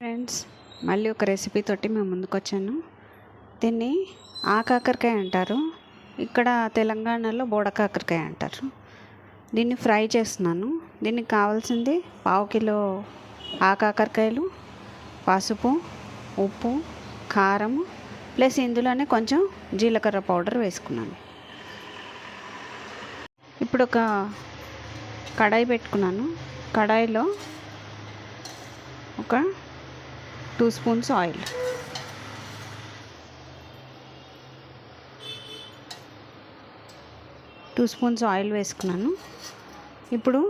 Friends, మళ్ళీ ఒక recipe తోటి మేము ముందుకొచ్చాను. దీన్ని ఆకాకరకాయ అంటారు, ఇక్కడ తెలంగాణలో బోడకాకరకాయ అంటారు. దీన్ని ఫ్రై చేస్తున్నాను. దీనికి కావాల్సింది 1/2 కిలో ఆకాకరకాయలు, పసుపు, ఉప్పు, కారం, ప్లస్ ఇందులోనే కొంచెం జీలకర్ర పౌడర్ వేసుకున్నాను. ఇప్పుడు ఒక కడాయి పెట్టుకున్నాను. కడాయిలో ఒక 2 స్పూన్స్ ఆయిల్, వేసుకున్నాను. ఇప్పుడు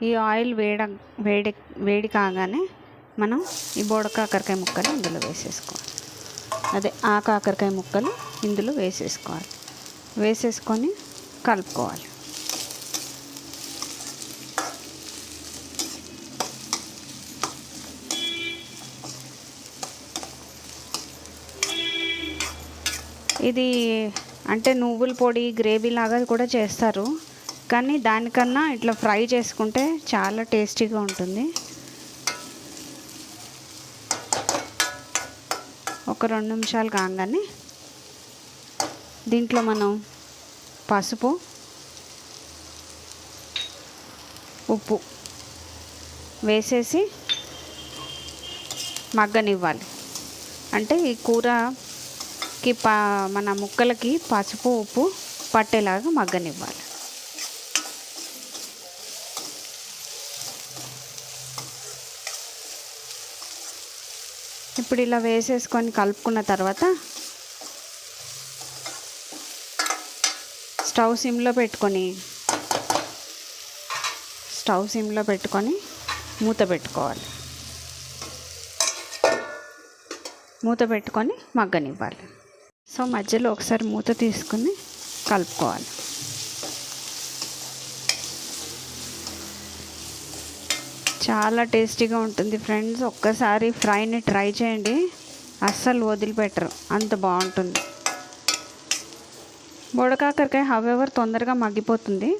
ఈ ఆయిల్ వేడి కాగానే మనం ఈ బోడకాకరకాయ ముక్కలు ఇందులో వేసేసుకోవాలి. అదే ఆ కాకరకాయ ముక్కలు ఇందులో వేసేసుకొని కలుపుకోవాలి. ఇది అంటే నువ్వుల పొడి గ్రేవీ లాగా కూడా చేస్తారు, కానీ దానికన్నా ఇట్లా ఫ్రై చేసుకుంటే చాలా టేస్టీగా ఉంటుంది. ఒక 2 నిమిషాలు కాగానే దీంట్లో మనం పసుపు, ఉప్పు వేసేసి మగ్గనివ్వాలి. అంటే ఈ కూరకి మన ముక్కలకి పసుపు ఉప్పు పట్టేలాగా మగ్గనివ్వాలి. ఇప్పుడు ఇలా వేసేసుకొని కలుపుకున్న తర్వాత స్టవ్ సిమ్లో పెట్టుకొని మూత పెట్టుకొని మగ్గనివ్వాలి. సో మధ్యలో ఒకసారి మూత తీసుకుని కలుపుకోవాలి. చాలా టేస్టీగా ఉంటుంది ఫ్రెండ్స్. ఒక్కసారి ఫ్రైని ట్రై చేయండి, అస్సలు వదిలిపెట్టరు, అంత బాగుంటుంది. బోడకాకరకాయ హవెవర్ తొందరగా మగ్గిపోతుంది.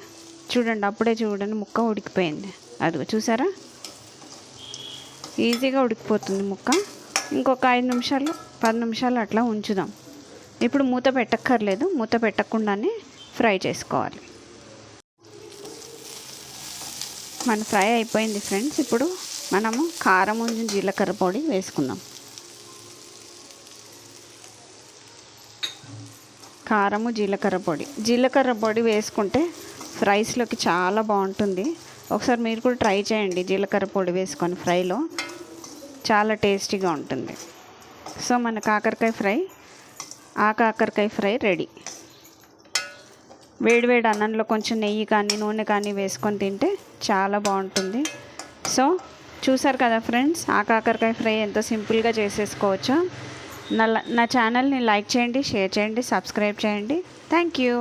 చూడండి, అప్పుడే చూడండి ముక్క ఉడికిపోయింది. అదిగో చూసారా, ఈజీగా ఉడికిపోతుంది ముక్క. ఇంకొక 5 నిమిషాలు 10 నిమిషాలు అట్లా ఉంచుదాం. ఇప్పుడు మూత పెట్టక్కర్లేదు, మూత పెట్టకుండానే ఫ్రై చేసుకోవాలి. మన ఫ్రై అయిపోయింది ఫ్రెండ్స్. ఇప్పుడు మనము కారం, జీలకర్ర పొడి వేసుకుందాం. కారము, జీలకర్ర పొడి వేసుకుంటే ఫ్రైస్లోకి చాలా బాగుంటుంది. ఒకసారి మీరు కూడా ట్రై చేయండి. జీలకర్ర పొడి వేసుకొని ఫ్రైలో చాలా టేస్టీగా ఉంటుంది. సో మన కాకరకాయ ఫ్రై రెడీ. వేడివేడి అన్నంలో కొంచెం నెయ్యి కానీ నూనె కానీ వేసుకొని తింటే చాలా బాగుంటుంది. సో చూసారు కదా ఫ్రెండ్స్, కాకరకాయ ఫ్రై ఎంతో సింపుల్గా చేసేసుకోవచ్చో. నా ఛానల్ని లైక్ చేయండి, షేర్ చేయండి, సబ్స్క్రైబ్ చేయండి. Thank you.